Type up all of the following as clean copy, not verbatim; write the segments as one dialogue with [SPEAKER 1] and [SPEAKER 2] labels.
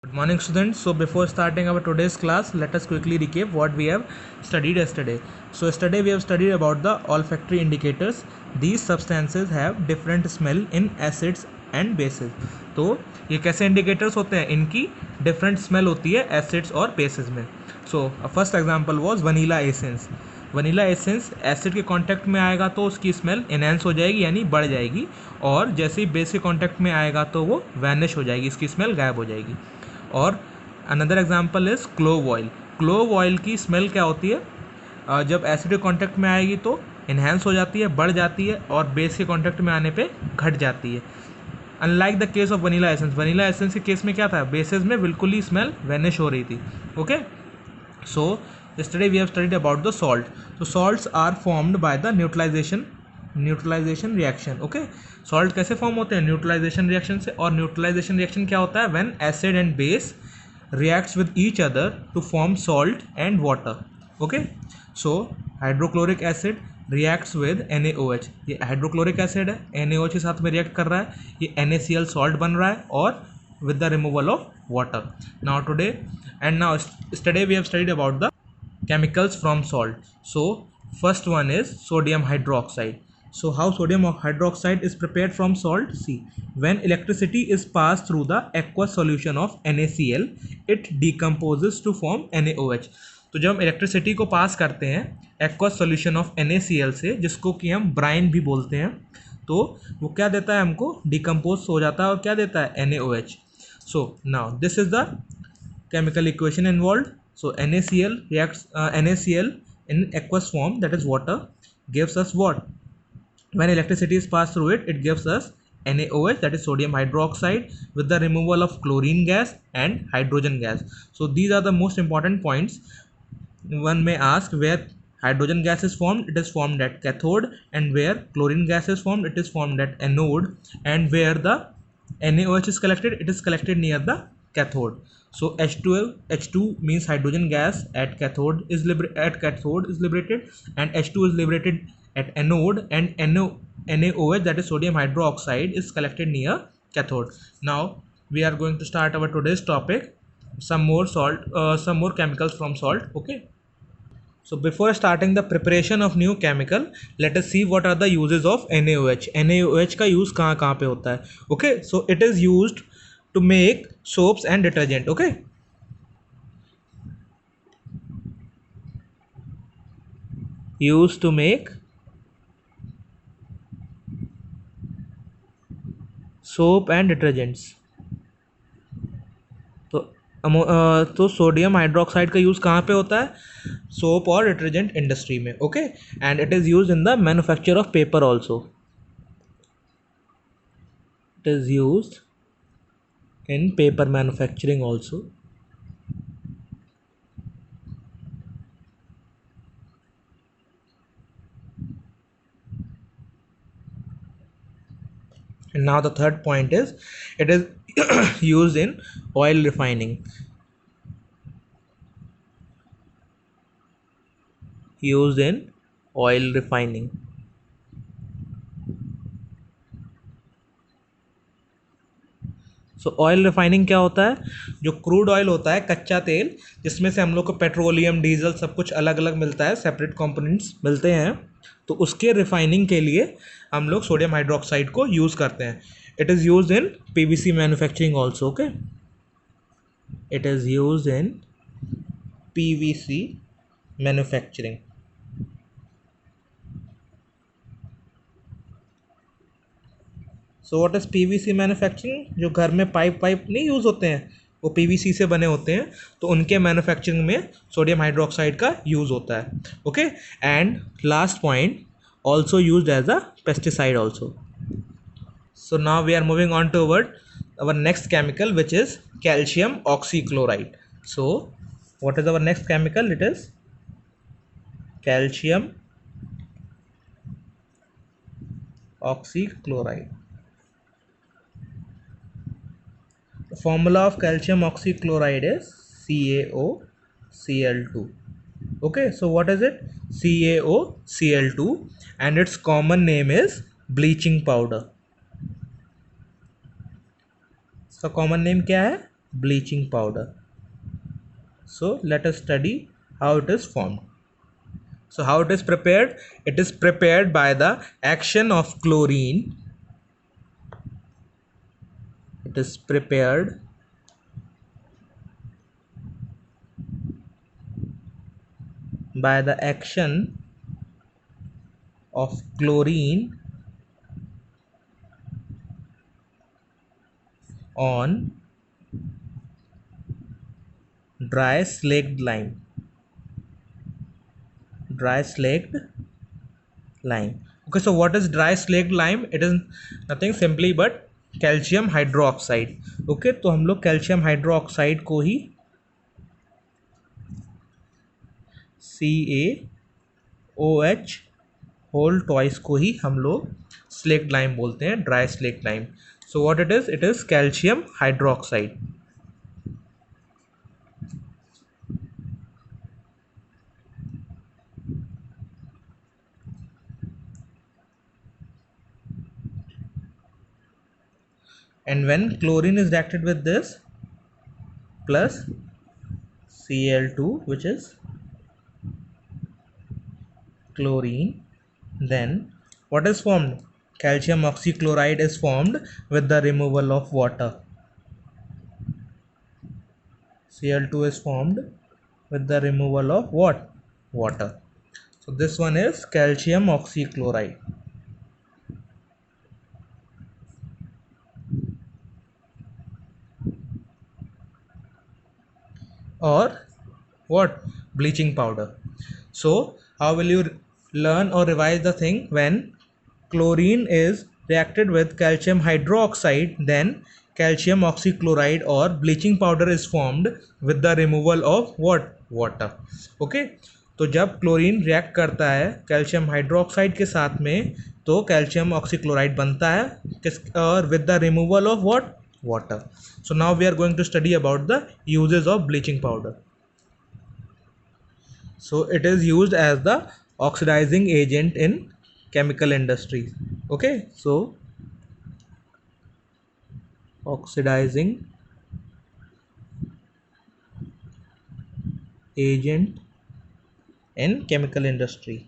[SPEAKER 1] Good morning, students. So before starting our today's class, let us quickly recap what we have studied yesterday. So yesterday we have studied about the olfactory indicators. These substances have different smell in acids and bases. तो ये कैसे indicators होते हैं? इनकी different smell होती है acids और bases में. So first example was vanilla essence. Vanilla essence acid के कांटेक्ट में आएगा तो उसकी स्मेल एनहेंस हो जाएगी यानी बढ़ जाएगी, और जैसे ही बेस के कांटेक्ट में आएगा तो वो वैनिश हो जाएगी, इसकी स्मेल गायब हो जाएगी. और another example is clove oil. Clove oil की स्मेल क्या होती है? जब एसिड के कांटेक्ट में आएगी तो इन्हेंस हो जाती है, बढ़ जाती है, और बेस के कांटेक्ट में आने पे घट जाती है. Unlike the case of vanilla essence. Vanilla essence के केस में क्या था? बेसिस में बिल्कुल ही स्मेल वैनिश हो रही थी. Okay, so yesterday we have studied about the salt. So salts are formed by the neutralization reaction. Okay, salt कैसे फॉर्म होते हैं? न्यूट्रलाइजेशन रिएक्शन से. और न्यूट्रलाइजेशन रिएक्शन क्या होता है? When acid and base reacts with each other to form salt and water. Okay, so hydrochloric acid reacts with NaOH. ये hydrochloric acid है, NaOH के साथ में रिएक्ट कर रहा है, ये NaCl सॉल्ट बन रहा है, और with the removal of water. Now yesterday we have studied about the chemicals from salt. So first one is sodium hydroxide. So how sodium hydroxide is prepared from salt? See, when electricity is passed through the aqueous solution of NaCl, it decomposes to form NaOH. तो जब हम electricity को पास करते हैं aqueous solution of NaCl से, जिसको कि हम ब्राइन भी बोलते हैं, तो वो क्या देता है हमको? डिकम्पोज हो जाता है, और क्या देता है? NaOH. So now this is the chemical equation involved. So NaCl reacts NaCl in aqueous form, that is water, gives us what? When electricity is passed through it, it gives us NaOH, that is sodium hydroxide, with the removal of chlorine gas and hydrogen gas. So these are the most important points. One may ask, where hydrogen gas is formed, it is formed at cathode, and where chlorine gas is formed, it is formed at anode, and where the NaOH is collected, it is collected near the cathode. So H2 means hydrogen gas at cathode is liberated, and H2 is liberated at anode, and NaOH, that is sodium hydroxide, is collected near cathode. Now we are going to start our today's topic, some more chemicals from salt. Okay, so before starting the preparation of new chemical, let us see what are the uses of NaOH. NaOH का use कहाँ कहाँ पे होता है? Okay, so it is used to make soaps and detergent. Okay, used to make soap and detergents. तो sodium hydroxide का use कहाँ पे होता है? सोप और डिटर्जेंट इंडस्ट्री में. Okay, and it is use in the manufacture of paper also. It is use in paper manufacturing also. And now the third point is, it is used in oil refining. Used in oil refining. So oil refining क्या होता है? जो crude oil होता है, कच्चा तेल, जिसमें से हम लोग को पेट्रोलियम, डीजल सब कुछ अलग अलग मिलता है, सेपरेट कंपोनेंट्स मिलते हैं, तो उसके रिफाइनिंग के लिए हम लोग सोडियम हाइड्रोक्साइड को यूज़ करते हैं. It is use in PVC manufacturing also. Okay, it is use in PVC manufacturing. So what is PVC manufacturing? जो घर में पाइप नहीं यूज़ होते हैं, वो PVC से बने होते हैं, तो उनके मैन्युफैक्चरिंग में सोडियम हाइड्रोक्साइड का यूज़ होता है. Okay, and last point, also use as a pesticide also. So now we are moving on to our next chemical, which is calcium oxychloride. So what is our next chemical? It is calcium oxychloride. The formula of calcium oxychloride is CaOCl2. Okay, so what is it? CaOCl2, and its common name is bleaching powder. इसका common name क्या है? bleaching powder. So let us study how it is formed. So how it is prepared? It is prepared by the action of chlorine. It is prepared by the action of chlorine on dry slaked lime. Dry slaked lime. Okay, so what is dry slaked lime? It is nothing simply but calcium hydroxide. Okay, तो हम लोग calcium hydroxide को ही CaOH whole toys को ही हम लोग slaked lime बोलते हैं, dry slaked lime. So what it is calcium hydroxide. And when chlorine is reacted with this plus Cl2, which is chlorine, then what is formed? Calcium oxychloride is formed with the removal of water. Cl2 is formed with the removal of what? Water. So this one is calcium oxychloride. Or what? Bleaching powder. So how will you learn or revise the thing? When chlorine is reacted with calcium hydroxide, then calcium oxychloride or bleaching powder is formed with the removal of what? Water. Okay, तो जब chlorine react करता है calcium hydroxide के साथ में तो calcium oxychloride बनता है किस और with the removal of what? Water. So now we are going to study about the uses of bleaching powder. So it is used as the oxidizing agent in chemical industry. Okay, so oxidizing agent in chemical industry.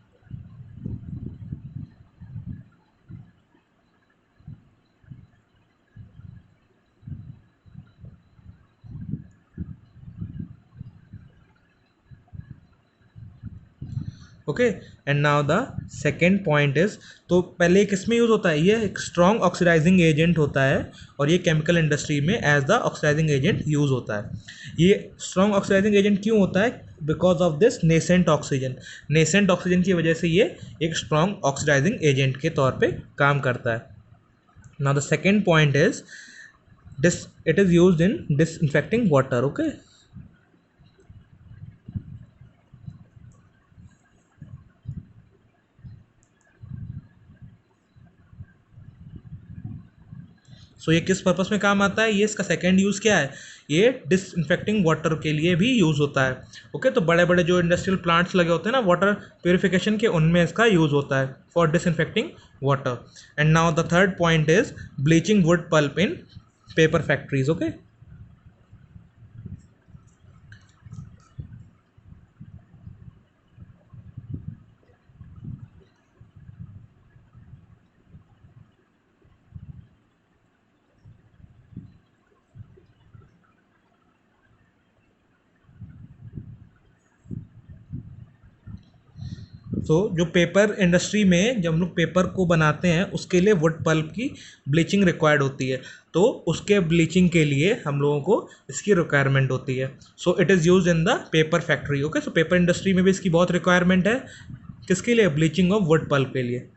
[SPEAKER 1] Okay and now the second point is, तो पहले किस में use होता है? ये एक strong oxidising agent होता है और ये केमिकल इंडस्ट्री में as the oxidising agent use होता है. ये स्ट्रॉन्ग ऑक्सीडाइजिंग एजेंट क्यों होता है? Because of this nascent oxygen. Nascent oxygen की वजह से ये एक स्ट्रॉन्ग ऑक्सीडाइजिंग एजेंट के तौर पे काम करता है. Now the second point is this, it is used in disinfecting water. Okay, so ये किस पर्पस में काम आता है? ये इसका सेकेंड यूज़ क्या है? ये डिसइंफेक्टिंग वाटर के लिए भी यूज़ होता है. ओके, तो बड़े बड़े जो इंडस्ट्रियल प्लांट्स लगे होते हैं ना वाटर प्योरीफिकेशन के, उनमें इसका यूज़ होता है for disinfecting water. And now the third point is bleaching wood pulp in paper factories. Okay, तो जो पेपर इंडस्ट्री में जब हम लोग पेपर को बनाते हैं उसके लिए वुड पल्प की ब्लीचिंग रिक्वायर्ड होती है. तो उसके ब्लीचिंग के लिए हम लोगों को इसकी रिक्वायरमेंट होती है. So it is use in the paper factory. Okay, so paper industry में भी इसकी बहुत रिक्वायरमेंट है. किसके लिए? ब्लीचिंग ऑफ वुड पल्प के लिए.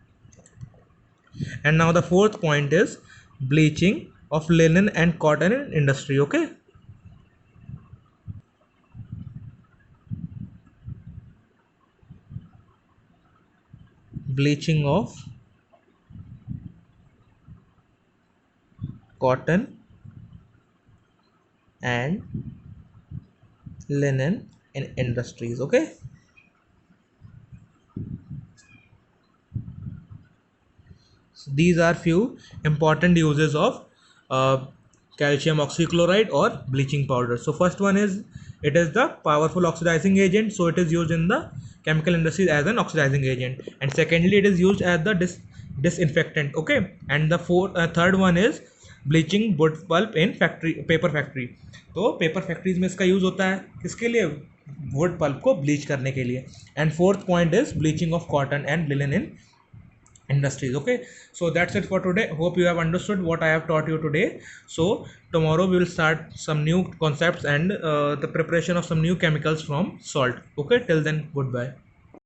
[SPEAKER 1] And now the fourth point is bleaching of linen and cotton in industry. Okay, bleaching of cotton and linen in industries. Okay, so these are few important uses of calcium oxychloride or bleaching powder. So first one is, it is the powerful oxidizing agent, so it is used in the chemical industries as an oxidizing agent, and secondly it is used as the disinfectant. Okay, and the third one is bleaching wood pulp in factory, paper factory. तो paper factories में इसका use होता है किसके लिए, wood pulp को bleach करने के लिए. And fourth point is bleaching of cotton and linen in industries. Okay, so that's it for today. Hope you have understood what I have taught you today. So tomorrow we will start some new concepts and the preparation of some new chemicals from salt. Okay, till then, goodbye.